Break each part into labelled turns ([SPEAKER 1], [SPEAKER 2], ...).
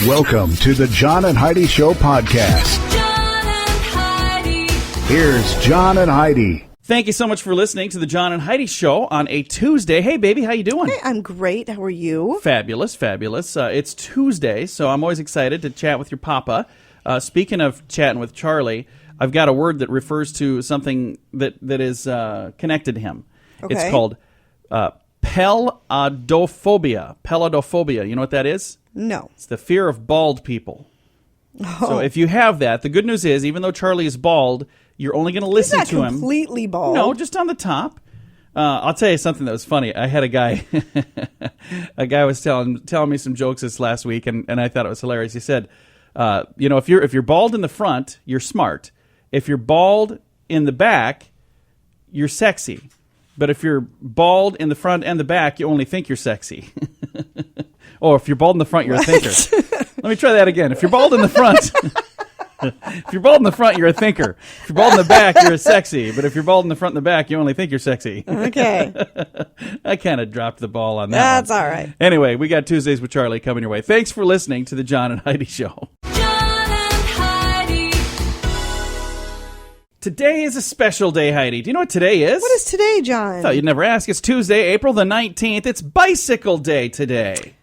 [SPEAKER 1] Welcome to the John and Heidi Show podcast.
[SPEAKER 2] John and Heidi.
[SPEAKER 1] Here's John and Heidi.
[SPEAKER 3] Thank you so much for listening to the John and Heidi Show on a Tuesday. Hey, baby, how you doing?
[SPEAKER 4] Hey, I'm great. How are you?
[SPEAKER 3] Fabulous, fabulous. It's Tuesday, so I'm always excited to chat with your papa. Speaking of chatting with Charlie, I've got a word that refers to something that is connected to him.
[SPEAKER 4] Okay.
[SPEAKER 3] It's called pelladophobia. Pelladophobia. You know what that is?
[SPEAKER 4] No.
[SPEAKER 3] It's the fear of bald people. So if you have that, the good news is, even though Charlie is bald, you're only going to listen
[SPEAKER 4] He's
[SPEAKER 3] to
[SPEAKER 4] not
[SPEAKER 3] him.
[SPEAKER 4] completely bald.
[SPEAKER 3] No, just on the top. I'll tell you something that was funny. I had a guy, was telling me some jokes this last week, and I thought it was hilarious. He said, if you're bald in the front, you're smart. If you're bald in the back, you're sexy. But if you're bald in the front and the back, you only think you're sexy. Or if you're bald in the front, you're a thinker. Let me try that again. If you're bald in the front, you're a thinker. If you're bald in the back, you're a sexy. But if you're bald in the front and the back, you only think you're sexy.
[SPEAKER 4] Okay.
[SPEAKER 3] I kind of dropped the ball on that.
[SPEAKER 4] That's
[SPEAKER 3] one.
[SPEAKER 4] all right.
[SPEAKER 3] Anyway, we got Tuesdays with Charlie coming your way. Thanks for listening to the John and Heidi Show.
[SPEAKER 2] John and Heidi.
[SPEAKER 3] Today is a special day, Heidi. Do you know what today is?
[SPEAKER 4] What is today, John?
[SPEAKER 3] Thought you'd never ask. It's Tuesday, April the 19th. It's Bicycle Day today.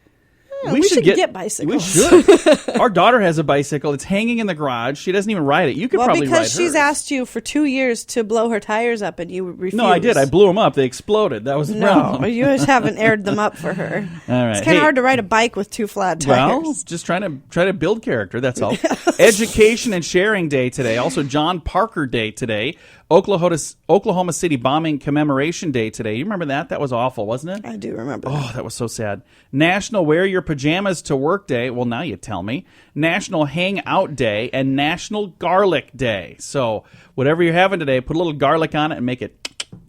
[SPEAKER 4] We should get bicycles.
[SPEAKER 3] We should. Our daughter has a bicycle. It's hanging in the garage. She doesn't even ride it. You could probably ride
[SPEAKER 4] because
[SPEAKER 3] hers.
[SPEAKER 4] she's asked you for 2 years to blow her tires up, and you refused.
[SPEAKER 3] No, I did. I blew them up. They exploded. That was the problem.
[SPEAKER 4] No, you just haven't aired them up for her.
[SPEAKER 3] All right.
[SPEAKER 4] It's kind of hard to ride a bike with two flat tires.
[SPEAKER 3] Well, just trying to build character. That's all. Education and Sharing Day today. Also, John Parker Day today. Oklahoma City Bombing Commemoration Day today. You remember that? That was awful, wasn't it?
[SPEAKER 4] I do remember.
[SPEAKER 3] Oh, that was so sad. National Wear Your Pajamas to Work Day. Well, now you tell me. National Hang Out Day and National Garlic Day. So whatever you're having today, put a little garlic on it and make it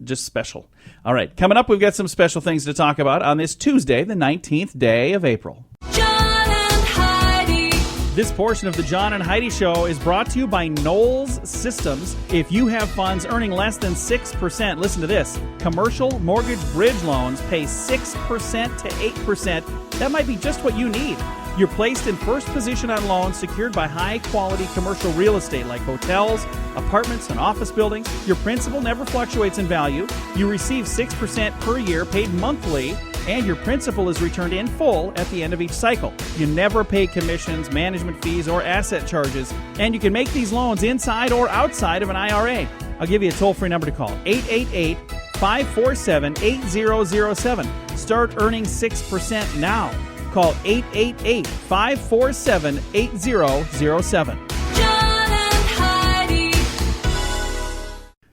[SPEAKER 3] just special. All right, coming up, we've got some special things to talk about on this Tuesday, the 19th day of April.
[SPEAKER 2] John and Heidi.
[SPEAKER 3] This portion of the John and Heidi Show is brought to you by Knowles Systems. If you have funds earning less than 6%, listen to this. Commercial mortgage bridge loans pay 6% to 8%. That might be just what you need. You're placed in first position on loans secured by high-quality commercial real estate like hotels, apartments, and office buildings. Your principal never fluctuates in value. You receive 6% per year paid monthly, and your principal is returned in full at the end of each cycle. You never pay commissions, management fees, or asset charges, and you can make these loans inside or outside of an IRA. I'll give you a toll-free number to call, 888-547-8007. Start earning 6% now. Call 888-547-8007.
[SPEAKER 2] John and Heidi.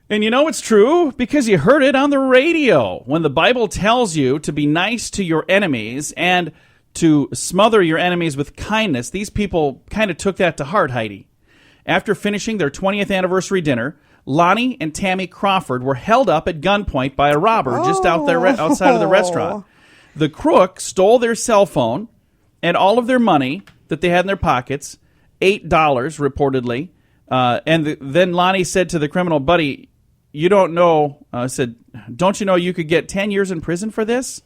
[SPEAKER 3] And you know it's true because you heard it on the radio. When the Bible tells you to be nice to your enemies and to smother your enemies with kindness, these people kind of took that to heart, Heidi. After finishing their 20th anniversary dinner, Lonnie and Tammy Crawford were held up at gunpoint by a robber just outside of the restaurant. The crook stole their cell phone and all of their money that they had in their pockets, $8 reportedly. Then Lonnie said to the criminal, buddy, you don't know, don't you know you could get 10 years in prison for this?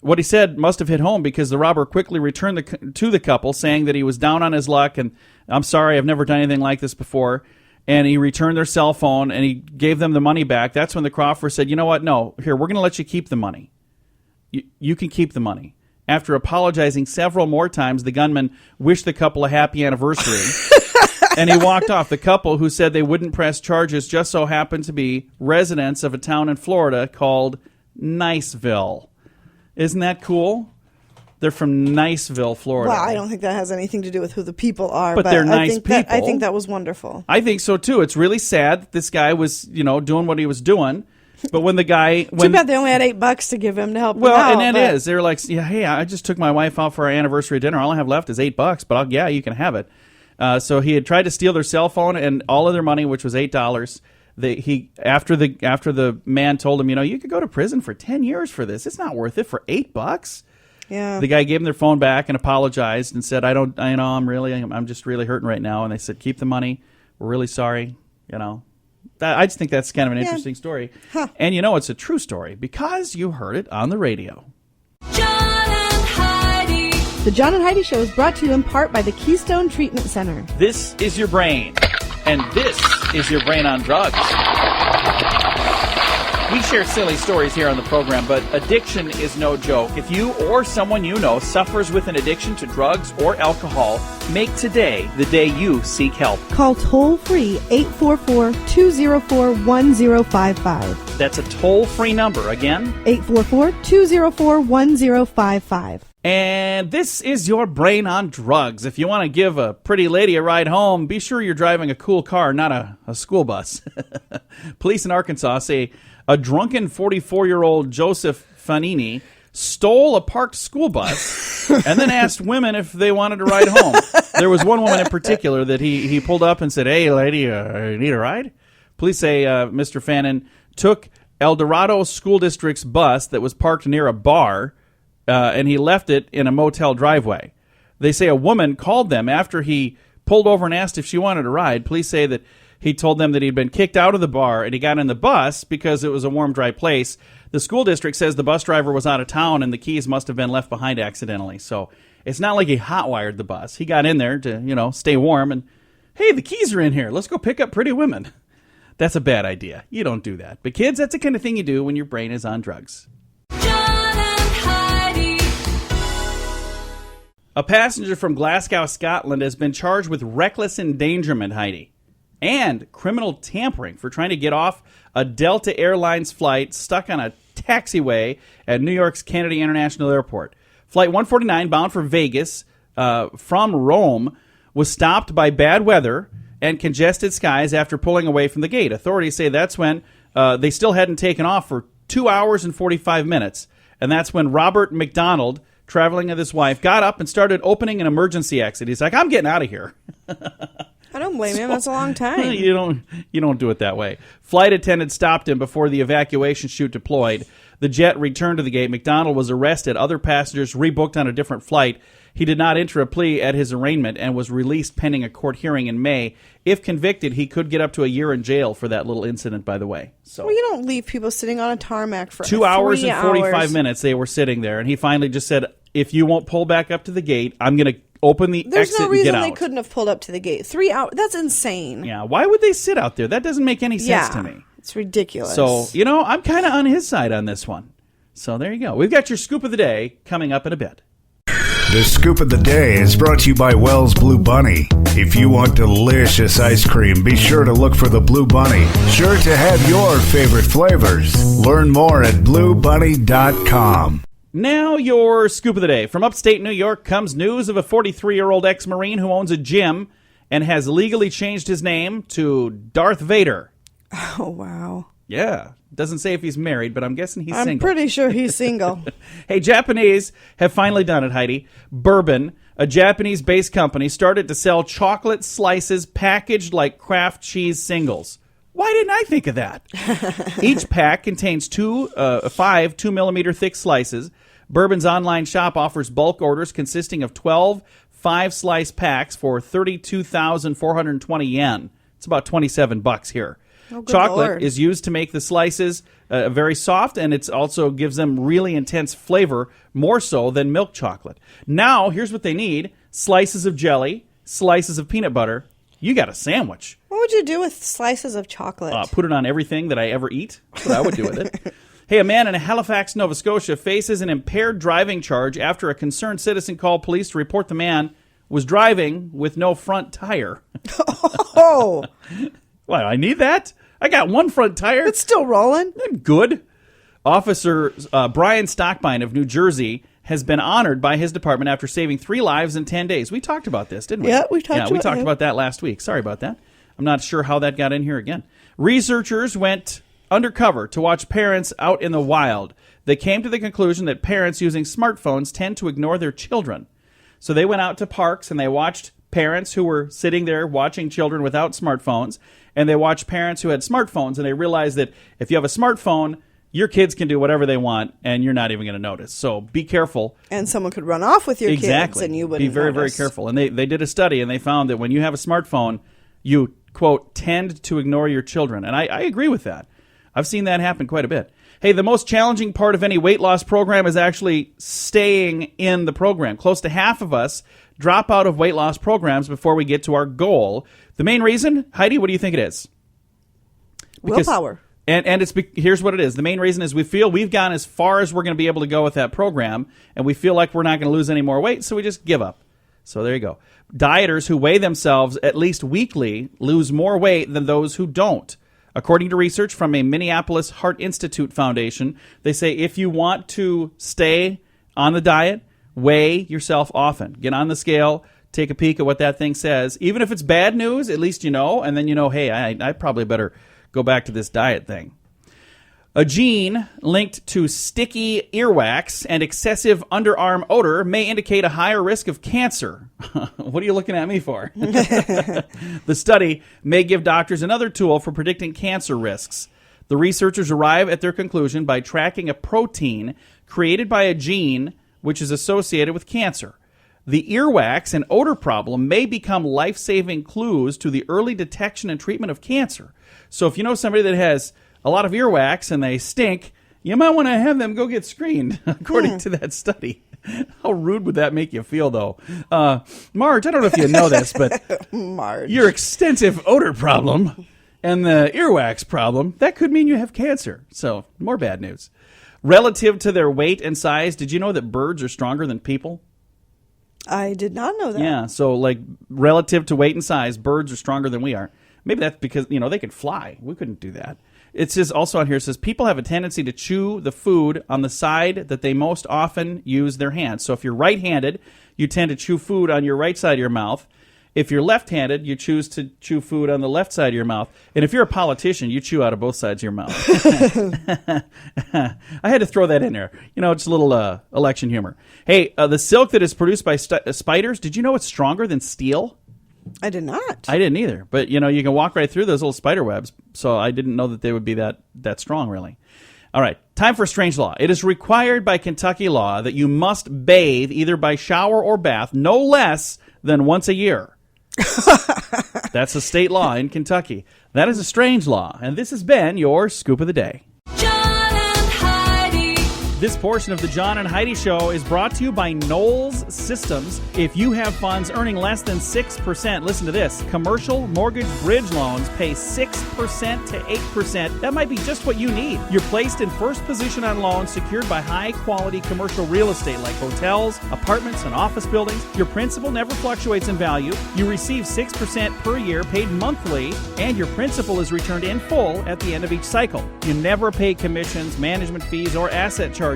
[SPEAKER 3] What he said must have hit home because the robber quickly returned to the couple, saying that he was down on his luck and, I'm sorry, I've never done anything like this before. And he returned their cell phone and he gave them the money back. That's when the Crawford said, you know what, no, here, we're going to let you keep the money. You can keep the money. After apologizing several more times, the gunman wished the couple a happy anniversary, and he walked off. The couple, who said they wouldn't press charges, just so happened to be residents of a town in Florida called Niceville. Isn't that cool? They're from Niceville, Florida.
[SPEAKER 4] Well, I don't think that has anything to do with who the people are.
[SPEAKER 3] But they're nice people.
[SPEAKER 4] I think that was wonderful.
[SPEAKER 3] I think so, too. It's really sad that this guy was, doing what he was doing. But when the guy...
[SPEAKER 4] Too bad they only had $8 to give him to help him out.
[SPEAKER 3] Well, and that is. They were like, yeah, hey, I just took my wife out for our anniversary dinner. All I have left is $8, but yeah, you can have it. So he had tried to steal their cell phone and all of their money, which was $8. After the man told him, you could go to prison for 10 years for this. It's not worth it for $8.
[SPEAKER 4] Yeah.
[SPEAKER 3] The guy gave them their phone back and apologized and said, I'm just really hurting right now. And they said, keep the money. We're really sorry. I just think that's kind of an interesting story.
[SPEAKER 4] Huh.
[SPEAKER 3] And it's a true story because you heard it on the radio.
[SPEAKER 2] John and Heidi.
[SPEAKER 4] The John and Heidi Show is brought to you in part by the Keystone Treatment Center.
[SPEAKER 3] This is your brain, and this is your brain on drugs. We share silly stories here on the program, but addiction is no joke. If you or someone you know suffers with an addiction to drugs or alcohol, make today the day you seek help.
[SPEAKER 4] Call toll-free 844-204-1055.
[SPEAKER 3] That's a toll-free number. Again,
[SPEAKER 4] 844-204-1055.
[SPEAKER 3] and this is your brain on drugs. If you want to give a pretty lady a ride home, be sure you're driving a cool car, not a school bus. Police in Arkansas say a drunken 44-year-old Joseph Fanini stole a parked school bus and then asked women if they wanted to ride home. There was one woman in particular that he pulled up and said, "Hey, lady, you need a ride?" Police say Mr. Fannin took El Dorado School District's bus that was parked near a bar, and he left it in a motel driveway. They say a woman called them after he pulled over and asked if she wanted a ride. Police say that he told them that he'd been kicked out of the bar and he got in the bus because it was a warm, dry place. The school district says the bus driver was out of town and the keys must have been left behind accidentally. So it's not like he hot-wired the bus. He got in there to, stay warm and, hey, the keys are in here. Let's go pick up pretty women. That's a bad idea. You don't do that. But kids, that's the kind of thing you do when your brain is on drugs.
[SPEAKER 2] John and Heidi.
[SPEAKER 3] A passenger from Glasgow, Scotland has been charged with reckless endangerment, Heidi, and criminal tampering for trying to get off a Delta Airlines flight stuck on a taxiway at New York's Kennedy International Airport. Flight 149, bound for Vegas from Rome, was stopped by bad weather and congested skies after pulling away from the gate. Authorities say that's when they still hadn't taken off for 2 hours and 45 minutes. And that's when Robert McDonald, traveling with his wife, got up and started opening an emergency exit. He's like, I'm getting out of here.
[SPEAKER 4] I don't blame him. That's a long time.
[SPEAKER 3] You don't do it that way. Flight attendants stopped him before the evacuation chute deployed. The jet returned to the gate. McDonald was arrested. Other passengers rebooked on a different flight. He did not enter a plea at his arraignment and was released pending a court hearing in May. If convicted, he could get up to a year in jail for that little incident, by the way. So
[SPEAKER 4] Well, you don't leave people sitting on a tarmac for
[SPEAKER 3] 2 hours
[SPEAKER 4] 3
[SPEAKER 3] and 45
[SPEAKER 4] hours.
[SPEAKER 3] minutes they were sitting there, and he finally just said, if you won't pull back up to the gate, I'm going to open the
[SPEAKER 4] There's
[SPEAKER 3] exit
[SPEAKER 4] no
[SPEAKER 3] and
[SPEAKER 4] reason
[SPEAKER 3] get
[SPEAKER 4] they
[SPEAKER 3] out.
[SPEAKER 4] couldn't have pulled up to the gate. 3 hours. That's insane.
[SPEAKER 3] Yeah, why would they sit out there? That doesn't make any sense to me.
[SPEAKER 4] It's ridiculous.
[SPEAKER 3] So, I'm kind of on his side on this one. So there you go. We've got your scoop of the day coming up in a bit.
[SPEAKER 1] The Scoop of the Day is brought to you by Wells Blue Bunny. If you want delicious ice cream, be sure to look for the Blue Bunny. Sure to have your favorite flavors. Learn more at bluebunny.com.
[SPEAKER 3] Now your scoop of the day. From upstate New York comes news of a 43-year-old ex-Marine who owns a gym and has legally changed his name to Darth Vader.
[SPEAKER 4] Oh, wow.
[SPEAKER 3] Yeah. Doesn't say if he's married, but I'm guessing he's
[SPEAKER 4] I'm
[SPEAKER 3] single.
[SPEAKER 4] pretty sure he's single.
[SPEAKER 3] Hey, Japanese have finally done it, Heidi. Bourbon, a Japanese-based company, started to sell chocolate slices packaged like Kraft cheese singles. Why didn't I think of that? Each pack contains 5 2-millimeter thick slices. Bourbon's online shop offers bulk orders consisting of 12 5-slice packs for 32,420 yen. It's about $27 here.
[SPEAKER 4] Oh, good
[SPEAKER 3] Chocolate
[SPEAKER 4] Lord.
[SPEAKER 3] is used to make the slices very soft, and it also gives them really intense flavor, more so than milk chocolate. Now, here's what they need. Slices of jelly, slices of peanut butter. You got a sandwich.
[SPEAKER 4] What would you do with slices of chocolate?
[SPEAKER 3] Put it on everything that I ever eat. That's what I would do with it. Hey, a man in Halifax, Nova Scotia faces an impaired driving charge after a concerned citizen called police to report the man was driving with no front tire.
[SPEAKER 4] Oh,
[SPEAKER 3] Well, I need that. I got one front tire.
[SPEAKER 4] it's still rolling.
[SPEAKER 3] I'm good. Officer Brian Stockbine of New Jersey has been honored by his department after saving 3 lives in 10 days. We talked about this, didn't we?
[SPEAKER 4] Yeah, we talked about it.
[SPEAKER 3] about that last week. Sorry about that. I'm not sure how that got in here again. Researchers went undercover to watch parents out in the wild. They came to the conclusion that parents using smartphones tend to ignore their children. So they went out to parks and they watched parents who were sitting there watching children without smartphones, and they watched parents who had smartphones, and they realized that if you have a smartphone, your kids can do whatever they want, and you're not even going to notice. So be careful.
[SPEAKER 4] And someone could run off with your
[SPEAKER 3] Exactly.
[SPEAKER 4] kids, and you wouldn't
[SPEAKER 3] be very,
[SPEAKER 4] notice.
[SPEAKER 3] very careful. And they did a study, and they found that when you have a smartphone, you, quote, tend to ignore your children. And I agree with that. I've seen that happen quite a bit. Hey, the most challenging part of any weight loss program is actually staying in the program. Close to half of us drop out of weight loss programs before we get to our goal. The main reason, Heidi, what do you think it is?
[SPEAKER 4] Willpower.
[SPEAKER 3] And here's what it is. The main reason is we feel we've gone as far as we're going to be able to go with that program, and we feel like we're not going to lose any more weight, so we just give up. So there you go. Dieters who weigh themselves at least weekly lose more weight than those who don't. According to research from a Minneapolis Heart Institute Foundation, they say if you want to stay on the diet, weigh yourself often. Get on the scale, take a peek at what that thing says. Even if it's bad news, at least you know, and then you know, hey, I probably better go back to this diet thing. A gene linked to sticky earwax and excessive underarm odor may indicate a higher risk of cancer. What are you looking at me for? The study may give doctors another tool for predicting cancer risks. The researchers arrive at their conclusion by tracking a protein created by a gene which is associated with cancer. The earwax and odor problem may become life-saving clues to the early detection and treatment of cancer. So if you know somebody that has a lot of earwax and they stink, you might want to have them go get screened, according to that study. How rude would that make you feel, though? Marge, I don't know if you know this, but
[SPEAKER 4] Marge.
[SPEAKER 3] your extensive odor problem and the earwax problem, that could mean you have cancer. So, more bad news. Relative to their weight and size, did you know that birds are stronger than people?
[SPEAKER 4] I did not know that.
[SPEAKER 3] Yeah, so like relative to weight and size, birds are stronger than we are. Maybe that's because, they could fly. We couldn't do that. It says also on here, it says people have a tendency to chew the food on the side that they most often use their hands. So if you're right-handed, you tend to chew food on your right side of your mouth. If you're left-handed, you choose to chew food on the left side of your mouth. And if you're a politician, you chew out of both sides of your mouth. I had to throw that in there. Just a little election humor. Hey, the silk that is produced by spiders, did you know it's stronger than steel?
[SPEAKER 4] I did not.
[SPEAKER 3] I didn't either. But, you can walk right through those little spider webs. So I didn't know that they would be that strong, really. All right. Time for a strange law. It is required by Kentucky law that you must bathe either by shower or bath no less than once a year. That's a state law in Kentucky. That is a strange law. And this has been your Scoop of the Day.
[SPEAKER 2] John and Heidi.
[SPEAKER 3] This portion of the John and Heidi Show is brought to you by Knowles Systems. If you have funds earning less than 6%, listen to this. Commercial mortgage bridge loans pay 6% to 8%. That might be just what you need. You're placed in first position on loans secured by high-quality commercial real estate like hotels, apartments, and office buildings. Your principal never fluctuates in value. You receive 6% per year paid monthly, and your principal is returned in full at the end of each cycle. You never pay commissions, management fees, or asset charges,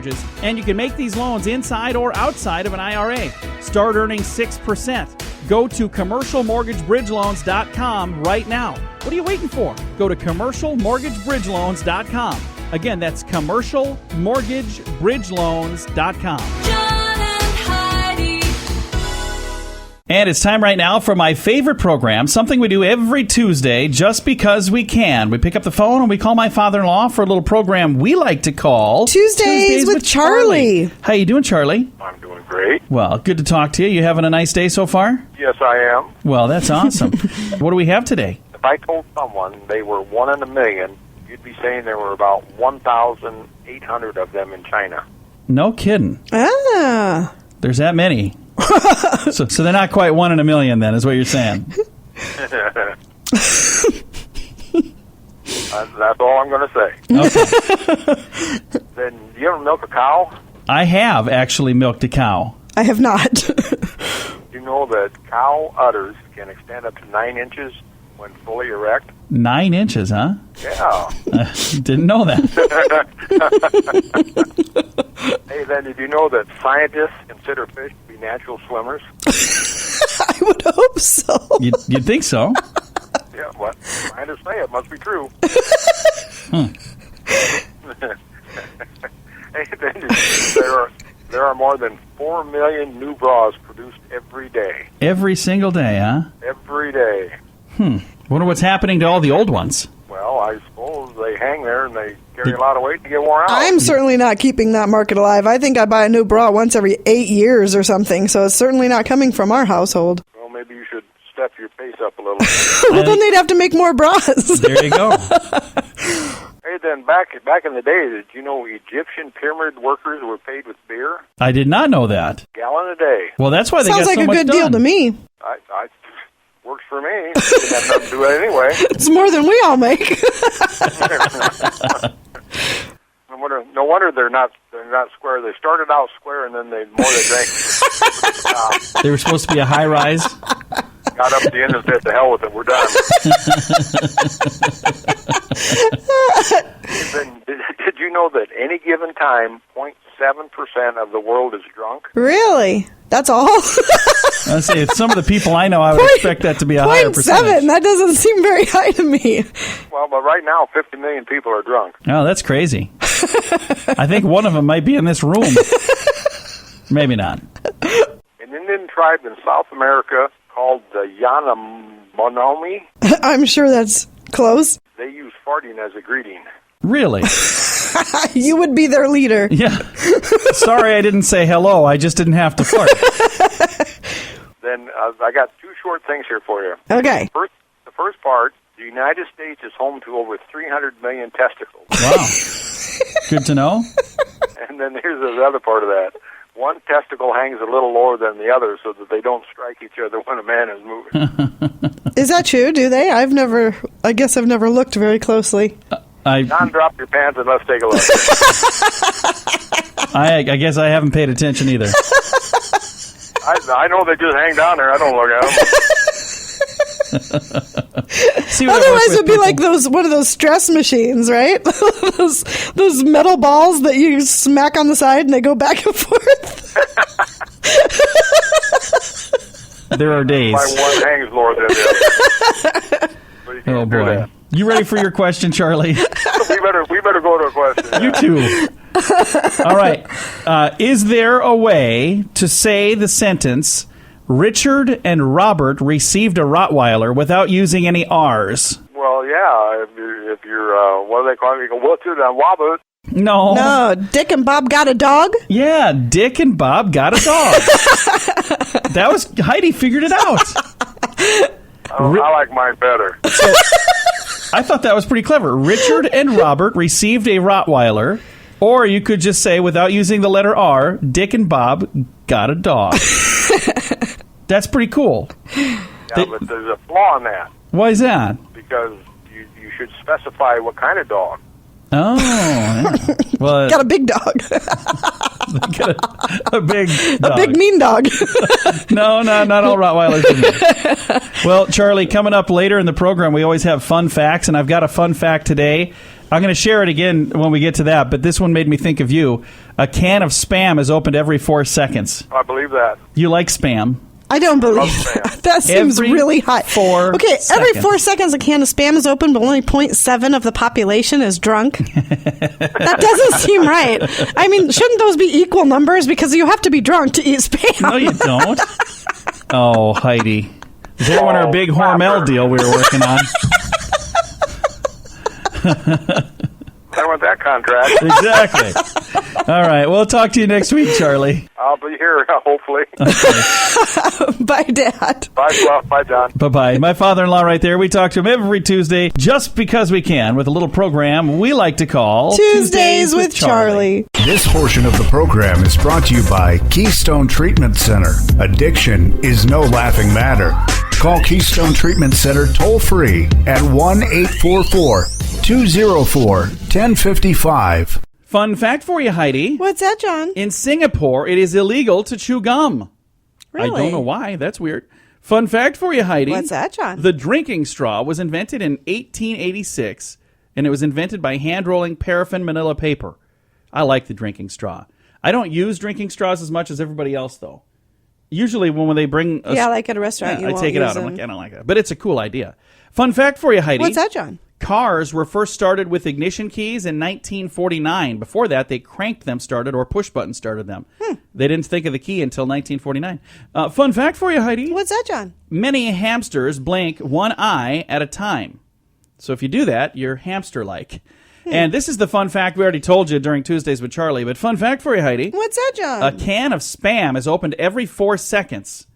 [SPEAKER 3] and you can make these loans inside or outside of an IRA. Start earning 6%. Go to commercialmortgagebridgeloans.com right now. What are you waiting for? Go to commercialmortgagebridgeloans.com. Again, that's commercialmortgagebridgeloans.com.
[SPEAKER 2] John and Heidi.
[SPEAKER 3] And it's time right now for my favorite program, something we do every Tuesday just because we can. We pick up the phone and we call my father-in-law for a little program we like to call
[SPEAKER 4] Tuesdays with Charlie.
[SPEAKER 3] How you doing, Charlie?
[SPEAKER 5] I'm doing great.
[SPEAKER 3] Well, good to talk to you. You having a nice day so far?
[SPEAKER 5] Yes, I am.
[SPEAKER 3] Well, that's awesome. What do we have today?
[SPEAKER 5] If I told someone they were 1 in a million, you'd be saying there were about 1,800 of them in China.
[SPEAKER 3] No kidding.
[SPEAKER 4] Ah.
[SPEAKER 3] There's that many. So they're not quite 1 in a million then, is what you're saying.
[SPEAKER 5] That's all I'm going to say.
[SPEAKER 3] Okay.
[SPEAKER 5] Then, do you ever milk a cow?
[SPEAKER 3] I have actually milked a cow.
[SPEAKER 4] I have not.
[SPEAKER 5] Do you know that cow udders can extend up to 9 inches when fully erect?
[SPEAKER 3] 9 inches, huh?
[SPEAKER 5] Yeah.
[SPEAKER 3] Didn't know that.
[SPEAKER 5] Hey, then, did you know that scientists consider fish to be natural swimmers?
[SPEAKER 4] I would hope so.
[SPEAKER 3] You'd think so.
[SPEAKER 5] Yeah, what scientists say, it must be true. Hey, then, there are more than 4 million new bras produced every day.
[SPEAKER 3] Every single day, huh?
[SPEAKER 5] Every day.
[SPEAKER 3] Wonder what's happening to all the old ones.
[SPEAKER 5] Well, I suppose they hang there and they carry a lot of weight to get worn out.
[SPEAKER 4] I'm certainly not keeping that market alive. I think I buy a new bra once every 8 years or something, so it's certainly not coming from our household.
[SPEAKER 5] Well, maybe you should step your pace up a little.
[SPEAKER 4] Well, then they'd have to make more bras.
[SPEAKER 3] There you go.
[SPEAKER 5] Hey, then back in the day, did you know Egyptian pyramid workers were paid with beer?
[SPEAKER 3] I did not know that.
[SPEAKER 5] Gallon a day.
[SPEAKER 3] Well, that's why they
[SPEAKER 4] Sounds
[SPEAKER 3] got
[SPEAKER 4] like
[SPEAKER 3] so
[SPEAKER 4] a
[SPEAKER 3] much
[SPEAKER 4] good
[SPEAKER 3] done.
[SPEAKER 4] deal to me.
[SPEAKER 5] I works for me. Didn't have nothing to do with it anyway.
[SPEAKER 4] It's more than we all make.
[SPEAKER 5] No wonder they're not square. They started out square, and then the more they drank,
[SPEAKER 3] They were supposed to be a high rise.
[SPEAKER 5] got up at the end and said, "To hell with it, we're done." Did you know that any given time, 0.7% of the world is drunk?
[SPEAKER 4] Really? That's all?
[SPEAKER 3] I say, some of the people I know, I would expect that to be a higher percentage.
[SPEAKER 4] 0.7. That doesn't seem very high to me.
[SPEAKER 5] Well, but right now, 50 million people are drunk.
[SPEAKER 3] Oh, that's crazy. I think one of them might be in this room. Maybe not.
[SPEAKER 5] An Indian tribe in South America called the Yanomami,
[SPEAKER 4] I'm sure that's close.
[SPEAKER 5] they use farting as a greeting.
[SPEAKER 3] Really?
[SPEAKER 4] You would be their leader.
[SPEAKER 3] Yeah. Sorry I didn't say hello. I just didn't have to fart.
[SPEAKER 5] Then I got two short things here for you.
[SPEAKER 4] Okay.
[SPEAKER 5] The first part, the United States is home to over 300 million testicles.
[SPEAKER 3] Wow. Good to know.
[SPEAKER 5] And then here's the other part of that. One testicle hangs a little lower than the other so that they don't strike each other when a man is moving.
[SPEAKER 4] Is that true? Do they? I guess I've never looked very closely.
[SPEAKER 5] Don, drop your pants and let's take a look.
[SPEAKER 3] I guess I haven't paid attention either.
[SPEAKER 5] I know they just hang down there. I don't look at them.
[SPEAKER 3] See what I work
[SPEAKER 4] Otherwise,
[SPEAKER 3] with,
[SPEAKER 4] it'd be
[SPEAKER 3] people.
[SPEAKER 4] like one of those stress machines, right? those metal balls that you smack on the side and they go back and forth.
[SPEAKER 3] There are days.
[SPEAKER 5] My one hangs lower than the other. But you can't
[SPEAKER 3] Oh,
[SPEAKER 5] do
[SPEAKER 3] boy.
[SPEAKER 5] that.
[SPEAKER 3] You ready for your question, Charlie?
[SPEAKER 5] We better go to a question.
[SPEAKER 3] You too. All right. Is there a way to say the sentence, Richard and Robert received a Rottweiler without using any R's?
[SPEAKER 5] Well, yeah. If you're what do they call it? You go, what's it on Wabut?
[SPEAKER 3] No.
[SPEAKER 4] No, Dick and Bob got a dog?
[SPEAKER 3] Yeah, Dick and Bob got a dog. That was, Heidi figured it out.
[SPEAKER 5] I like mine better.
[SPEAKER 3] I thought that was pretty clever. Richard and Robert received a Rottweiler. Or you could just say, without using the letter R, Dick and Bob got a dog. That's pretty cool.
[SPEAKER 5] Yeah, but there's a flaw in that
[SPEAKER 3] Why is that?
[SPEAKER 5] because you should specify what kind of dog.
[SPEAKER 3] Oh, yeah. Well,
[SPEAKER 4] Got a big dog.
[SPEAKER 3] a big dog.
[SPEAKER 4] A big mean dog.
[SPEAKER 3] No, not all Rottweilers are mean. Well, Charlie, coming up later in the program, we always have fun facts, and I've got a fun fact today. I'm going to share it again when we get to that, but this one made me think of you. A can of Spam is opened every 4 seconds.
[SPEAKER 5] I believe that.
[SPEAKER 3] You like Spam?
[SPEAKER 4] I don't believe
[SPEAKER 5] Spam.
[SPEAKER 4] that. That seems
[SPEAKER 3] Every
[SPEAKER 4] really high.
[SPEAKER 3] 4
[SPEAKER 4] Okay, every
[SPEAKER 3] seconds.
[SPEAKER 4] 4 seconds a can of Spam is open, but only 0.7 of the population is drunk. That doesn't seem right. I mean, shouldn't those be equal numbers? Because you have to be drunk to eat Spam.
[SPEAKER 3] No, you don't. Oh, Heidi. Is that one our big Hormel deal we were working on?
[SPEAKER 5] I want that contract.
[SPEAKER 3] Exactly. All right. We'll talk to you next week, Charlie.
[SPEAKER 5] I'll be here, hopefully.
[SPEAKER 4] Bye, Dad.
[SPEAKER 5] Bye, Fluff. Bye, John.
[SPEAKER 3] Bye-bye. My father-in-law right there. We talk to him every Tuesday just because we can with a little program we like to call
[SPEAKER 4] Tuesdays with Charlie.
[SPEAKER 1] This portion of the program is brought to you by Keystone Treatment Center. Addiction is no laughing matter. Call Keystone Treatment Center toll-free at 1-844-204-1055.
[SPEAKER 3] Fun fact for you, Heidi.
[SPEAKER 4] What's that, John?
[SPEAKER 3] In Singapore, it is illegal to chew gum.
[SPEAKER 4] Really?
[SPEAKER 3] I don't know why. That's weird. Fun fact for you, Heidi.
[SPEAKER 4] What's that, John?
[SPEAKER 3] The drinking straw was invented in 1886, and it was invented by hand-rolling paraffin manila paper. I like the drinking straw. I don't use drinking straws as much as everybody else, though. Usually when they bring a
[SPEAKER 4] Yeah, like at a restaurant, you
[SPEAKER 3] I
[SPEAKER 4] won't
[SPEAKER 3] take it out.
[SPEAKER 4] use
[SPEAKER 3] I'm
[SPEAKER 4] them.
[SPEAKER 3] like, I don't like that. But it's a cool idea. Fun fact for you, Heidi.
[SPEAKER 4] What's that, John?
[SPEAKER 3] Cars were first started with ignition keys in 1949. Before that, they cranked them started or push button started them. They didn't think of the key until 1949. Fun fact for you, Heidi.
[SPEAKER 4] What's that, John?
[SPEAKER 3] Many hamsters blink one eye at a time. So if you do that, you're hamster-like. And this is the fun fact we already told you during Tuesdays with Charlie. But fun fact for you, Heidi.
[SPEAKER 4] What's that, John?
[SPEAKER 3] A can of Spam is opened every 4 seconds.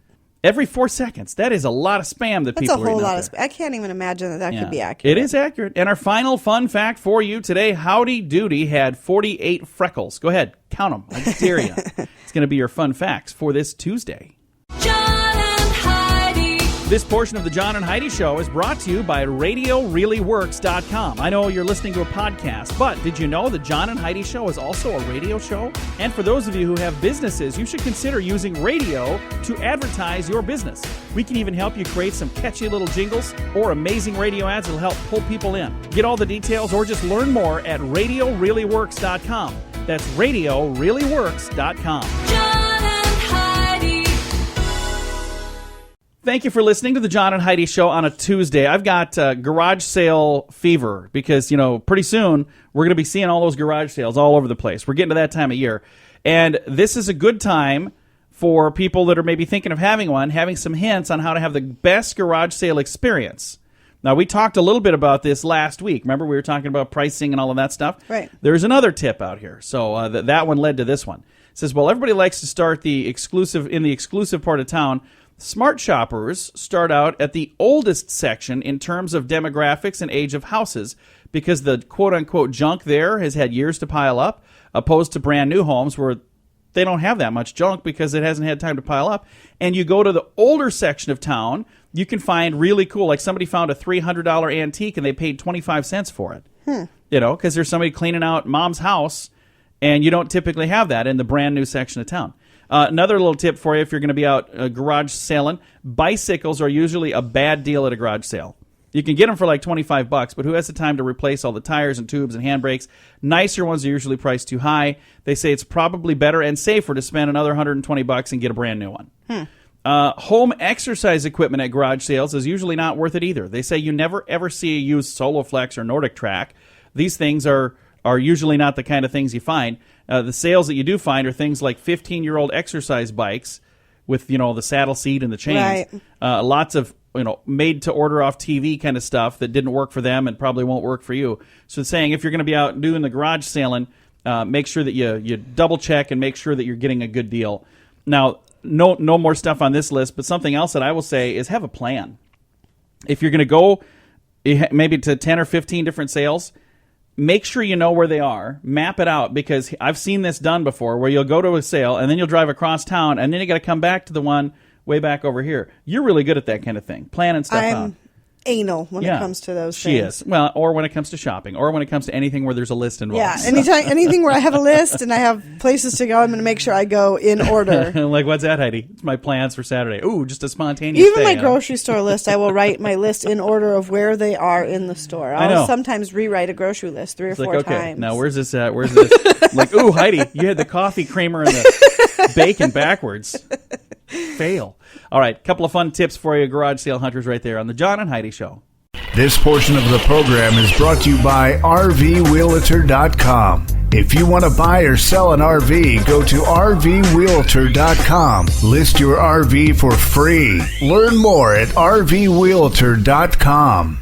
[SPEAKER 3] Every 4 seconds. That is a lot of spam that
[SPEAKER 4] That's
[SPEAKER 3] people
[SPEAKER 4] a whole
[SPEAKER 3] reading out
[SPEAKER 4] lot of.
[SPEAKER 3] there.
[SPEAKER 4] I can't even imagine that
[SPEAKER 3] Yeah.
[SPEAKER 4] could be accurate.
[SPEAKER 3] It is accurate. And our final fun fact for you today, Howdy Doody had 48 freckles. Go ahead, count them. I just dare you. It's going to be your fun facts for this Tuesday.
[SPEAKER 2] John and Heidi.
[SPEAKER 3] This portion of the John and Heidi Show is brought to you by RadioReallyWorks.com. I know you're listening to a podcast, but did you know the John and Heidi Show is also a radio show? And for those of you who have businesses, you should consider using radio to advertise your business. We can even help you create some catchy little jingles or amazing radio ads that'll help pull people in. Get all the details or just learn more at RadioReallyWorks.com. That's RadioReallyWorks.com.
[SPEAKER 2] John and Heidi.
[SPEAKER 3] Thank you for listening to the John and Heidi Show on a Tuesday. I've got garage sale fever because, pretty soon we're going to be seeing all those garage sales all over the place. We're getting to that time of year. And this is a good time for people that are maybe thinking of having one, having some hints on how to have the best garage sale experience. Now, we talked a little bit about this last week. Remember, we were talking about pricing and all of that stuff?
[SPEAKER 4] Right.
[SPEAKER 3] There's another tip out here. So that one led to this one. It says, well, everybody likes to start in the exclusive part of town. Smart shoppers start out at the oldest section in terms of demographics and age of houses because the quote-unquote junk there has had years to pile up, opposed to brand new homes where they don't have that much junk because it hasn't had time to pile up. And you go to the older section of town, you can find really cool, like somebody found a $300 antique and they paid 25 cents for it. Because there's somebody cleaning out mom's house, and you don't typically have that in the brand new section of town. Another little tip for you if you're going to be out garage selling, bicycles are usually a bad deal at a garage sale. You can get them for like $25, but who has the time to replace all the tires and tubes and handbrakes? Nicer ones are usually priced too high. They say it's probably better and safer to spend another $120 and get a brand new one. Home exercise equipment at garage sales is usually not worth it either. They say you never ever see a used Soloflex or Nordic Track. These things are usually not the kind of things you find. The sales that you do find are things like 15-year-old exercise bikes with, the saddle seat and the chains.
[SPEAKER 4] Right.
[SPEAKER 3] Lots of, made-to-order off TV kind of stuff that didn't work for them and probably won't work for you. So it's saying if you're going to be out doing the garage selling, make sure that you double-check and make sure that you're getting a good deal. Now, no more stuff on this list, but something else that I will say is have a plan. If you're going to go maybe to 10 or 15 different sales, make sure you know where they are. Map it out, because I've seen this done before where you'll go to a sale and then you'll drive across town and then you got to come back to the one way back over here. You're really good at that kind of thing, planning stuff out.
[SPEAKER 4] I'm anal when it comes to those
[SPEAKER 3] She
[SPEAKER 4] things.
[SPEAKER 3] is. Well, or when it comes to shopping, or when it comes to anything where there's a list involved.
[SPEAKER 4] Yeah, anything where I have a list and I have places to go, I'm going to make sure I go in order.
[SPEAKER 3] Like, what's that, Heidi? It's my plans for Saturday. Ooh, just a spontaneous
[SPEAKER 4] Even
[SPEAKER 3] day,
[SPEAKER 4] my
[SPEAKER 3] huh?
[SPEAKER 4] grocery store list, I will write my list in order of where they are in the store.
[SPEAKER 3] I know.
[SPEAKER 4] I'll sometimes rewrite a grocery list 3 or
[SPEAKER 3] It's
[SPEAKER 4] 4
[SPEAKER 3] like, okay,
[SPEAKER 4] times.
[SPEAKER 3] now where's this at? Where's this? Like, ooh, Heidi, you had the coffee creamer and the bacon backwards. Fail. All right, couple of fun tips for you, garage sale hunters, right there on the John and Heidi Show.
[SPEAKER 1] This portion of the program is brought to you by RVWealtor.com. If you want to buy or sell an RV, go to RVWealtor.com. List your RV for free. Learn more at RVWealtor.com.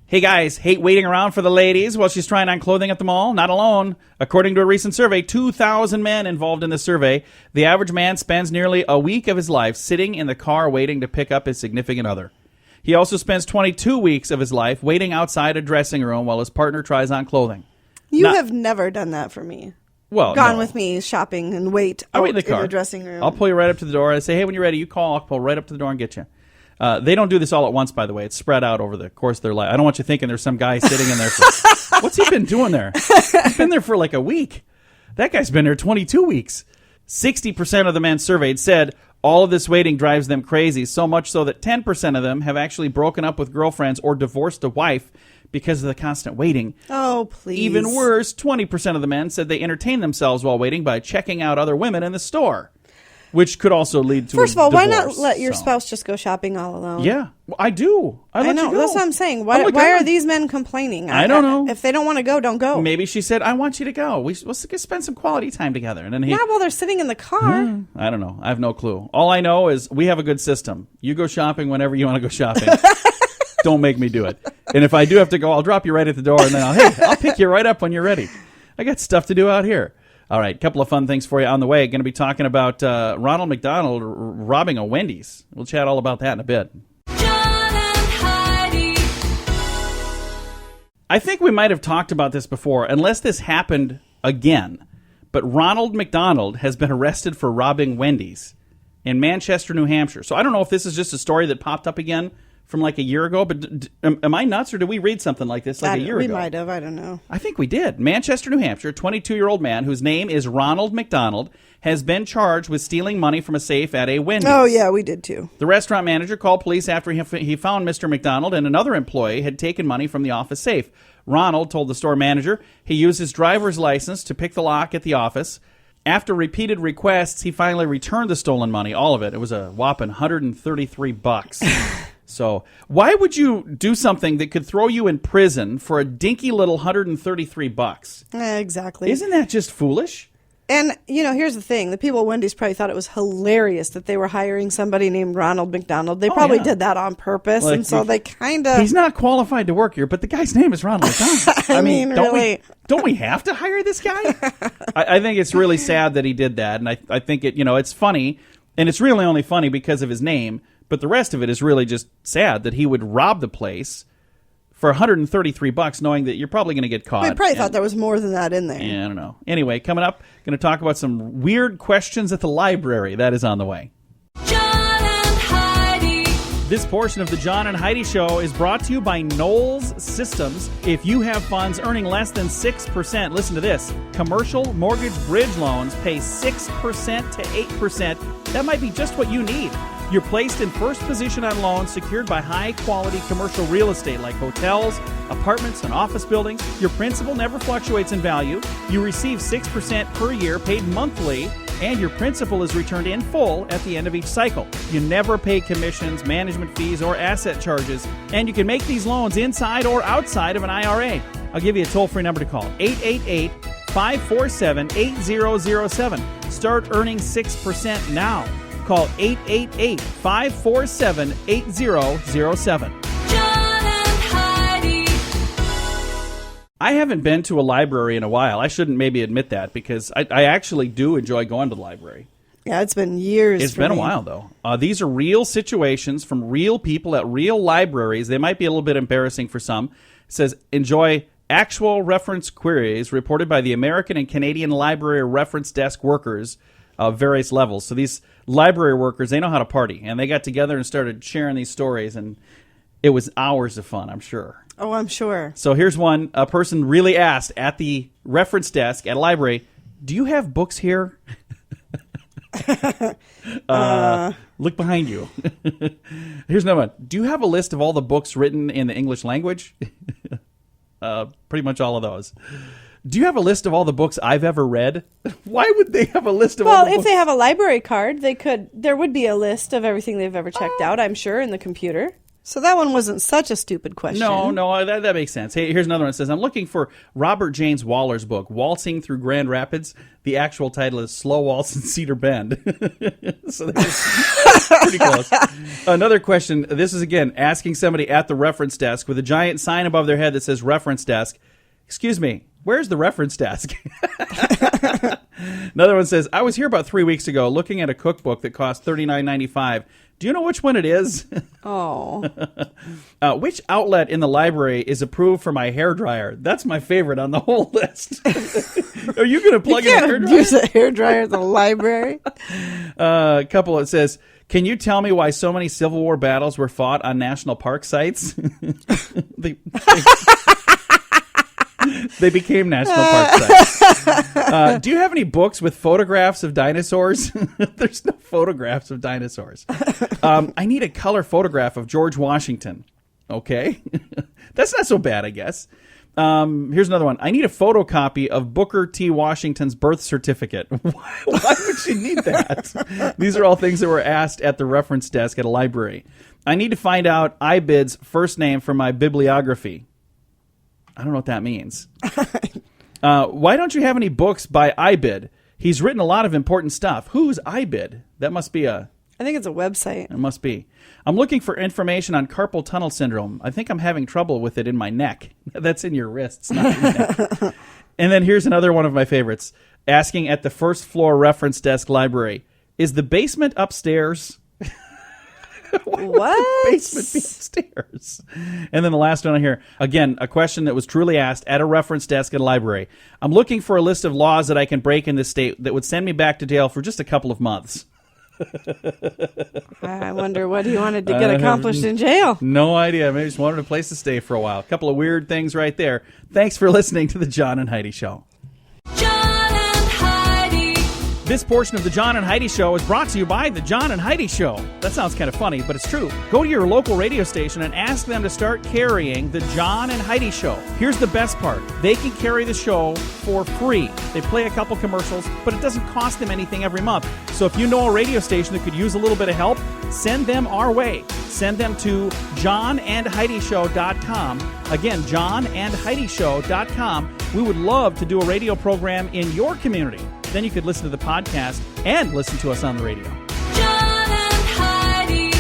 [SPEAKER 3] Hey guys, hate waiting around for the ladies while she's trying on clothing at the mall? Not alone. According to a recent survey, 2,000 men involved in the survey, the average man spends nearly a week of his life sitting in the car waiting to pick up his significant other. He also spends 22 weeks of his life waiting outside a dressing room while his partner tries on clothing.
[SPEAKER 4] You
[SPEAKER 3] Not-
[SPEAKER 4] have never done that for me.
[SPEAKER 3] Well,
[SPEAKER 4] Gone
[SPEAKER 3] no.
[SPEAKER 4] with me shopping and wait
[SPEAKER 3] I
[SPEAKER 4] out
[SPEAKER 3] wait in the car.
[SPEAKER 4] the dressing room.
[SPEAKER 3] I'll pull you right up to the door. I say, hey, when you're ready, you call. I'll pull right up to the door and get you. They don't do this all at once, by the way. It's spread out over the course of their life. I don't want you thinking there's some guy sitting in there for... What's he been doing there? He's been there for like a week. That guy's been there 22 weeks. 60% of the men surveyed said all of this waiting drives them crazy, so much so that 10% of them have actually broken up with girlfriends or divorced a wife because of the constant waiting.
[SPEAKER 4] Oh, please.
[SPEAKER 3] Even worse, 20% of the men said they entertain themselves while waiting by checking out other women in the store, which could also lead to
[SPEAKER 4] First of
[SPEAKER 3] a
[SPEAKER 4] all, why
[SPEAKER 3] divorce,
[SPEAKER 4] not let your
[SPEAKER 3] so.
[SPEAKER 4] spouse just go shopping all alone?
[SPEAKER 3] Yeah, well, I do. I
[SPEAKER 4] I
[SPEAKER 3] let
[SPEAKER 4] know.
[SPEAKER 3] you go.
[SPEAKER 4] That's what I'm saying. Why
[SPEAKER 3] I'm like,
[SPEAKER 4] are
[SPEAKER 3] "Oh,
[SPEAKER 4] these men complaining?
[SPEAKER 3] I don't know.
[SPEAKER 4] If they don't want to go, don't go.
[SPEAKER 3] Maybe she said, I want you to go. We'll spend some quality time together. And then he,
[SPEAKER 4] Not while they're sitting in the car.
[SPEAKER 3] I don't know. I have no clue. All I know is we have a good system. You go shopping whenever you want to go shopping. Don't make me do it. And if I do have to go, I'll drop you right at the door, and then I'll pick you right up when you're ready. I got stuff to do out here. All right, couple of fun things for you on the way. Going to be talking about Ronald McDonald robbing a Wendy's. We'll chat all about that in a bit.
[SPEAKER 2] John and Heidi.
[SPEAKER 3] I think we might have talked about this before, unless this happened again. But Ronald McDonald has been arrested for robbing Wendy's in Manchester, New Hampshire. So I don't know if this is just a story that popped up again from like a year ago, but am I nuts, or did we read something like this like a year ago?
[SPEAKER 4] We might have. I don't know.
[SPEAKER 3] I think we did. Manchester, New Hampshire, 22-year-old man whose name is Ronald McDonald has been charged with stealing money from a safe at a Wendy's.
[SPEAKER 4] Oh, yeah, we did too.
[SPEAKER 3] The restaurant manager called police after he found Mr. McDonald and another employee had taken money from the office safe. Ronald told the store manager he used his driver's license to pick the lock at the office. After repeated requests, he finally returned the stolen money, all of it. It was a whopping $133. So why would you do something that could throw you in prison for a dinky little $133?
[SPEAKER 4] Exactly.
[SPEAKER 3] Isn't that just foolish?
[SPEAKER 4] And, here's the thing. The people at Wendy's probably thought it was hilarious that they were hiring somebody named Ronald McDonald. They probably did that on purpose, and so they kind of...
[SPEAKER 3] He's not qualified to work here, but the guy's name is Ronald McDonald.
[SPEAKER 4] I mean, really...
[SPEAKER 3] Don't we have to hire this guy? I think it's really sad that he did that, and I think it's funny, and it's really only funny because of his name, but the rest of it is really just sad that he would rob the place for $133, knowing that you're probably going to get caught.
[SPEAKER 4] They probably thought there was more than that in there.
[SPEAKER 3] Yeah, I don't know. Anyway, coming up, going to talk about some weird questions at the library. That is on the way.
[SPEAKER 2] John and Heidi.
[SPEAKER 3] This portion of the John and Heidi Show is brought to you by Knowles Systems. If you have funds earning less than 6%, listen to this. Commercial mortgage bridge loans pay 6% to 8%. That might be just what you need. You're placed in first position on loans secured by high-quality commercial real estate like hotels, apartments, and office buildings. Your principal never fluctuates in value. You receive 6% per year paid monthly, and your principal is returned in full at the end of each cycle. You never pay commissions, management fees, or asset charges, and you can make these loans inside or outside of an IRA. I'll give you a toll-free number to call, 888-547-8007. Start earning 6% now. Call 888-547-8007.
[SPEAKER 2] John and Heidi.
[SPEAKER 3] I haven't been to a library in a while. I shouldn't maybe admit that because I actually do enjoy going to the library.
[SPEAKER 4] Yeah, it's been years.
[SPEAKER 3] It's been a while, though. These are real situations from real people at real libraries. They might be a little bit embarrassing for some. It says, enjoy actual reference queries reported by the American and Canadian Library Reference Desk workers of various levels. So these library workers, they know how to party, and they got together and started sharing these stories, and it was hours of fun, I'm sure.
[SPEAKER 4] Oh, I'm sure.
[SPEAKER 3] So here's one. A person really asked at the reference desk at a library, do you have books here? Look behind you. Here's another one. Do you have a list of all the books written in the English language? Pretty much all of those. Do you have a list of all the books I've ever read? Why would they have a list of all the books?
[SPEAKER 4] Well, if they have a library card, there would be a list of everything they've ever checked out, I'm sure, in the computer. So that one wasn't such a stupid question.
[SPEAKER 3] No, that makes sense. Hey, here's another one that says, I'm looking for Robert James Waller's book, Waltzing Through Grand Rapids. The actual title is Slow Waltz in Cedar Bend. So that's pretty close. Another question. This is, again, asking somebody at the reference desk with a giant sign above their head that says reference desk. Excuse me, where's the reference desk? Another one says, I was here about 3 weeks ago looking at a cookbook that cost $39.95. Do you know which one it is?
[SPEAKER 4] Oh.
[SPEAKER 3] Which outlet in the library is approved for my hairdryer? That's my favorite on the whole list. Are you going to plug in a hairdryer?
[SPEAKER 4] Use a hairdryer at the library?
[SPEAKER 3] A couple, it says, can you tell me why so many Civil War battles were fought on national park sites? They became national park sites. Do you have any books with photographs of dinosaurs? There's no photographs of dinosaurs. I need a color photograph of George Washington. Okay. That's not so bad, I guess. Here's another one. I need a photocopy of Booker T. Washington's birth certificate. Why would she need that? These are all things that were asked at the reference desk at a library. I need to find out IBID's first name for my bibliography. I don't know what that means. Why don't you have any books by IBID? He's written a lot of important stuff. Who's IBID? That must be
[SPEAKER 4] I think it's a website.
[SPEAKER 3] It must be. I'm looking for information on carpal tunnel syndrome. I think I'm having trouble with it in my neck. That's in your wrists, not your neck. And then here's another one of my favorites. asking at the first floor reference desk library, is the basement upstairs?
[SPEAKER 4] What?
[SPEAKER 3] Basement be upstairs. And then the last one on here, again, a question that was truly asked at a reference desk at a library. I'm looking for a list of laws that I can break in this state that would send me back to jail for just a couple of months.
[SPEAKER 4] I wonder what he wanted to get accomplished in jail.
[SPEAKER 3] No idea. Maybe just wanted a place to stay for a while. A couple of weird things right there. Thanks for listening to the John and Heidi Show.
[SPEAKER 2] John and Heidi.
[SPEAKER 3] This portion of the John and Heidi Show is brought to you by the John and Heidi Show. That sounds kind of funny, but it's true. Go to your local radio station and ask them to start carrying the John and Heidi Show. Here's the best part. They can carry the show for free. They play a couple commercials, but it doesn't cost them anything every month. So if you know a radio station that could use a little bit of help, send them our way. Send them to johnandheidishow.com. Again, johnandheidishow.com. We would love to do a radio program in your community. Then you could listen to the podcast and listen to us on the radio.
[SPEAKER 2] John and Heidi.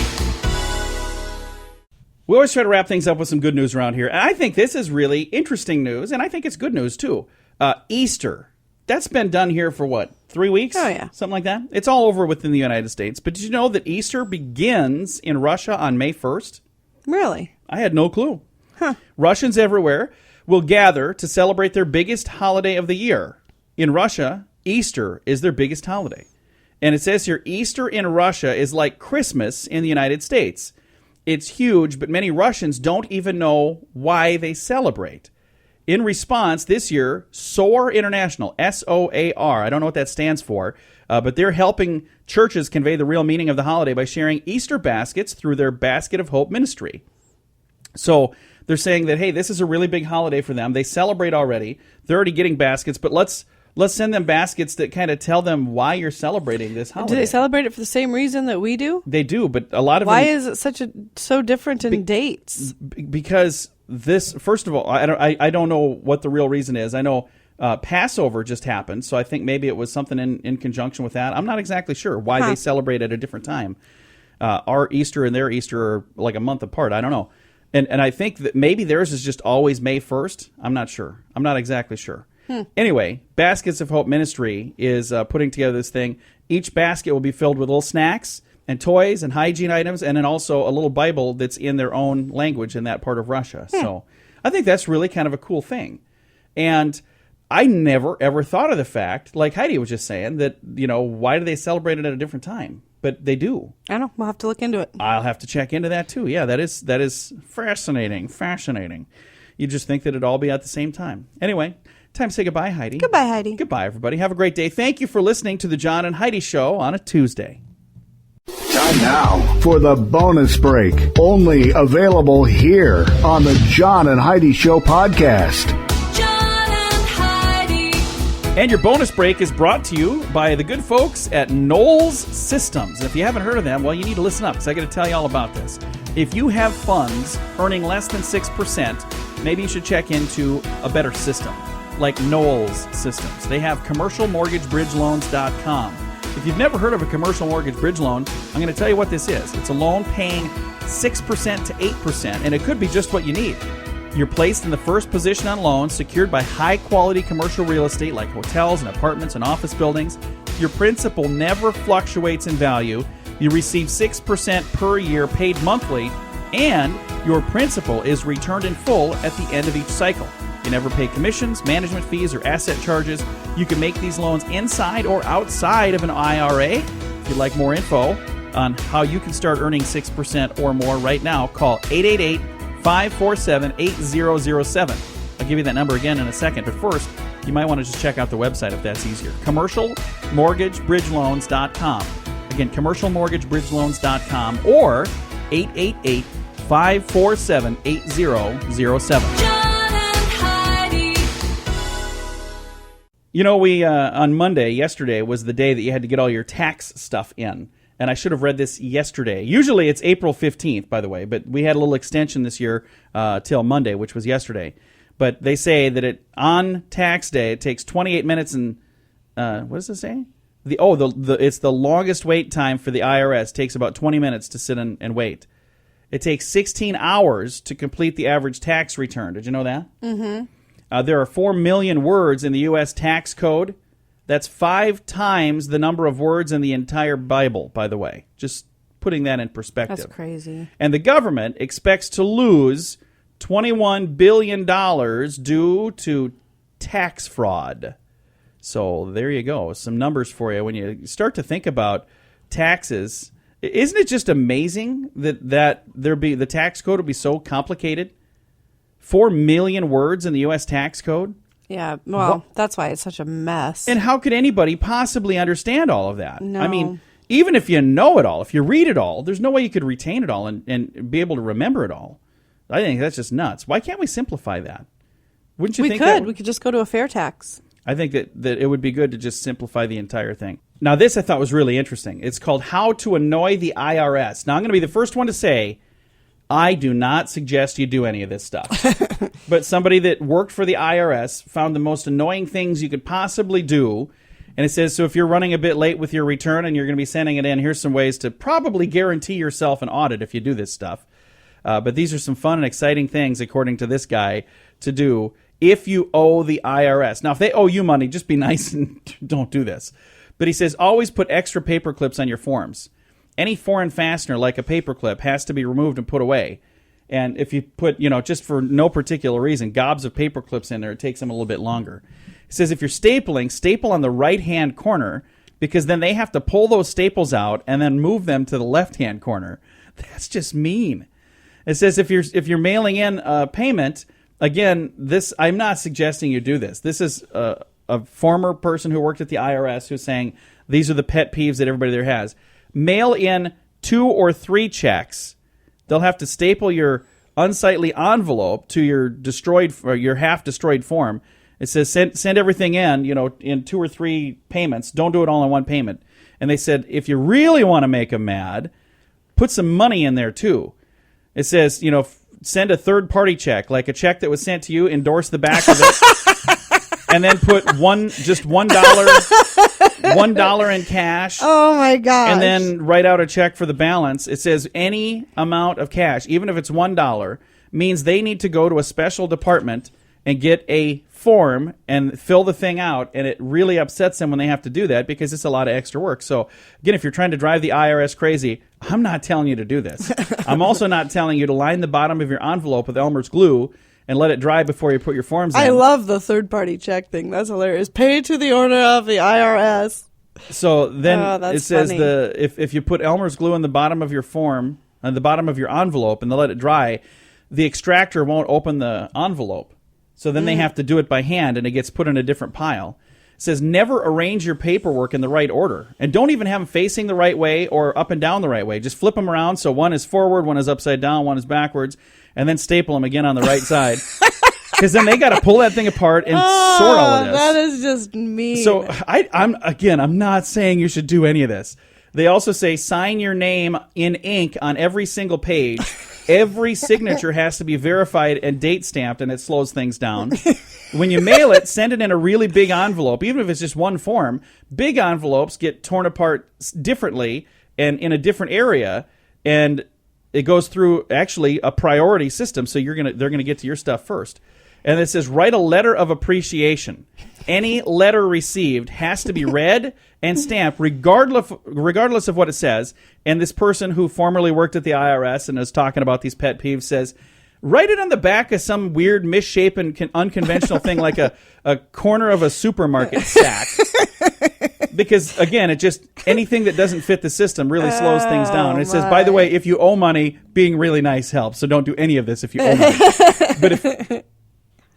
[SPEAKER 3] We always try to wrap things up with some good news around here. And I think this is really interesting news, and I think it's good news, too. Easter. That's been done here for, what, 3 weeks?
[SPEAKER 4] Oh, yeah.
[SPEAKER 3] Something like that? It's all over within the United States. But did you know that Easter begins in Russia on May 1st?
[SPEAKER 4] Really?
[SPEAKER 3] I had no clue.
[SPEAKER 4] Huh.
[SPEAKER 3] Russians everywhere will gather to celebrate their biggest holiday of the year. In Russia, Easter is their biggest holiday. And it says here, Easter in Russia is like Christmas in the United States. It's huge, but many Russians don't even know why they celebrate. In response, this year, SOAR International, S-O-A-R, I don't know what that stands for, but they're helping churches convey the real meaning of the holiday by sharing Easter baskets through their Basket of Hope ministry. So they're saying that, hey, this is a really big holiday for them. They celebrate already. They're already getting baskets, but let's send them baskets that kind of tell them why you're celebrating this holiday.
[SPEAKER 4] Do they celebrate it for the same reason that we do?
[SPEAKER 3] They do, but a lot of
[SPEAKER 4] Why
[SPEAKER 3] them,
[SPEAKER 4] is it so different in dates?
[SPEAKER 3] because this, first of all, I don't know what the real reason is. I know Passover just happened, so I think maybe it was something in conjunction with that. I'm not exactly sure why they celebrate at a different time. Our Easter and their Easter are like a month apart. I don't know. And I think that maybe theirs is just always May 1st. I'm not sure. I'm not exactly sure. Anyway, Baskets of Hope Ministry is putting together this thing. Each basket will be filled with little snacks and toys and hygiene items, and then also a little Bible that's in their own language in that part of Russia. So I think that's really kind of a cool thing. And I never, ever thought of the fact, like Heidi was just saying, that, why do they celebrate it at a different time? But they do.
[SPEAKER 4] I don't know. We'll have to look into it.
[SPEAKER 3] I'll have to check into that, too. Yeah, that is fascinating. You just think that it'd all be at the same time. Anyway, time to say goodbye, Heidi.
[SPEAKER 4] Goodbye, Heidi.
[SPEAKER 3] Goodbye, everybody. Have a great day. Thank you for listening to the John and Heidi Show on a Tuesday.
[SPEAKER 1] Time now for the bonus break. Only available here on the John and Heidi Show podcast.
[SPEAKER 2] John and Heidi.
[SPEAKER 3] And your bonus break is brought to you by the good folks at Knowles Systems. And if you haven't heard of them, well, you need to listen up because I got to tell you all about this. If you have funds earning less than 6%, maybe you should check into a better system like Knowles Systems. They have commercialmortgagebridgeloans.com. If you've never heard of a commercial mortgage bridge loan, I'm going to tell you what this is. It's a loan paying 6% to 8%, and it could be just what you need. You're placed in the first position on loans secured by high-quality commercial real estate like hotels and apartments and office buildings. Your principal never fluctuates in value. You receive 6% per year paid monthly, and your principal is returned in full at the end of each cycle. You never pay commissions, management fees, or asset charges. You can make these loans inside or outside of an IRA. If you'd like more info on how you can start earning 6% or more right now, call 888-547-8007. I'll give you that number again in a second, but first, you might want to just check out the website if that's easier. commercialmortgagebridgeloans.com. Again, commercialmortgagebridgeloans.com or 888-547-8007. We on Monday, yesterday, was the day that you had to get all your tax stuff in. And I should have read this yesterday. Usually it's April 15th, by the way, but we had a little extension this year till Monday, which was yesterday. But they say that on tax day, it takes 28 minutes and, what does it say? It's the longest wait time for the IRS. It takes about 20 minutes to sit and wait. It takes 16 hours to complete the average tax return. Did you know that? Mm-hmm. There are 4 million words in the U.S. tax code. That's 5 times the number of words in the entire Bible, by the way. Just putting that in perspective.
[SPEAKER 4] That's crazy.
[SPEAKER 3] And the government expects to lose $21 billion due to tax fraud. So there you go. Some numbers for you. When you start to think about taxes, isn't it just amazing that the tax code will be so complicated? 4 million words in the U.S. tax code?
[SPEAKER 4] Yeah, well, that's why it's such a mess.
[SPEAKER 3] And how could anybody possibly understand all of that?
[SPEAKER 4] No.
[SPEAKER 3] I mean, even if you know it all, if you read it all, there's no way you could retain it all and be able to remember it all. I think that's just nuts. Why can't we simplify that? Wouldn't you think that?
[SPEAKER 4] We could just go to a fair tax.
[SPEAKER 3] I think that it would be good to just simplify the entire thing. Now, this I thought was really interesting. It's called How to Annoy the IRS. Now, I'm going to be the first one to say, I do not suggest you do any of this stuff. But somebody that worked for the IRS found the most annoying things you could possibly do. And it says, so if you're running a bit late with your return and you're going to be sending it in, here's some ways to probably guarantee yourself an audit if you do this stuff. But these are some fun and exciting things, according to this guy, to do if you owe the IRS. Now, if they owe you money, just be nice and don't do this. But he says, always put extra paper clips on your forms. Any foreign fastener, like a paper clip, has to be removed and put away. And if you put, just for no particular reason, gobs of paper clips in there, it takes them a little bit longer. He says if you're stapling, staple on the right-hand corner, because then they have to pull those staples out and then move them to the left-hand corner. That's just mean. It says if you're mailing in a payment, again, I'm not suggesting you do this. This is a former person who worked at the IRS who's saying these are the pet peeves that everybody there has. Mail in 2 or 3 checks. They'll have to staple your unsightly envelope to your half-destroyed form. It says send everything in 2 or 3 payments. Don't do it all in one payment. And they said if you really want to make them mad, put some money in there too. It says send a third-party check, like a check that was sent to you, endorse the back of it, and then put $1 in cash.
[SPEAKER 4] Oh my gosh.
[SPEAKER 3] And then write out a check for the balance. It says any amount of cash, even if it's $1, means they need to go to a special department and get a form and fill the thing out, and it really upsets them when they have to do that because it's a lot of extra work. So, again, if you're trying to drive the IRS crazy, I'm not telling you to do this. I'm also not telling you to line the bottom of your envelope with Elmer's glue and let it dry before you put your forms in.
[SPEAKER 4] I love the third-party check thing. That's hilarious. Pay to the owner of the IRS.
[SPEAKER 3] So then it says
[SPEAKER 4] funny.
[SPEAKER 3] if you put Elmer's glue in the bottom of your form, on the bottom of your envelope, and they let it dry, the extractor won't open the envelope. So then they have to do it by hand, and it gets put in a different pile. It says never arrange your paperwork in the right order. And don't even have them facing the right way or up and down the right way. Just flip them around so one is forward, one is upside down, one is backwards, and then staple them again on the right side. Because then they got to pull that thing apart and sort all of this.
[SPEAKER 4] That is just mean.
[SPEAKER 3] So I'm not saying you should do any of this. They also say sign your name in ink on every single page. Every signature has to be verified and date stamped, and it slows things down. When you mail it, send it in a really big envelope, even if it's just one form. Big envelopes get torn apart differently and in a different area, and it goes through actually a priority system. So they're gonna get to your stuff first. And it says write a letter of appreciation. Any letter received has to be read and stamped regardless of what it says. And this person who formerly worked at the IRS and is talking about these pet peeves says, write it on the back of some weird misshapen unconventional thing like a corner of a supermarket sack. Because, again, anything that doesn't fit the system really slows things down. And it says, by the way, if you owe money, being really nice helps. So don't do any of this if you owe money. But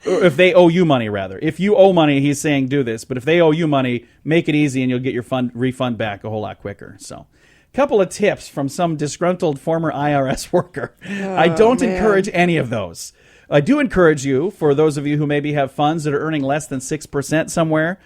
[SPEAKER 3] if they owe you money, rather. If you owe money, he's saying do this. But if they owe you money, make it easy and you'll get your refund back a whole lot quicker. So, a couple of tips from some disgruntled former IRS worker. I don't encourage any of those. I do encourage you, for those of you who maybe have funds that are earning less than 6% somewhere,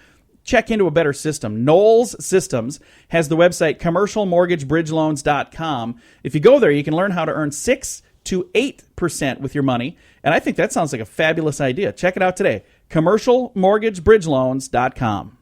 [SPEAKER 3] check into a better system. Knowles Systems has the website commercialmortgagebridgeloans.com. If you go there, you can learn how to earn 6 to 8% with your money. And I think that sounds like a fabulous idea. Check it out today. commercialmortgagebridgeloans.com.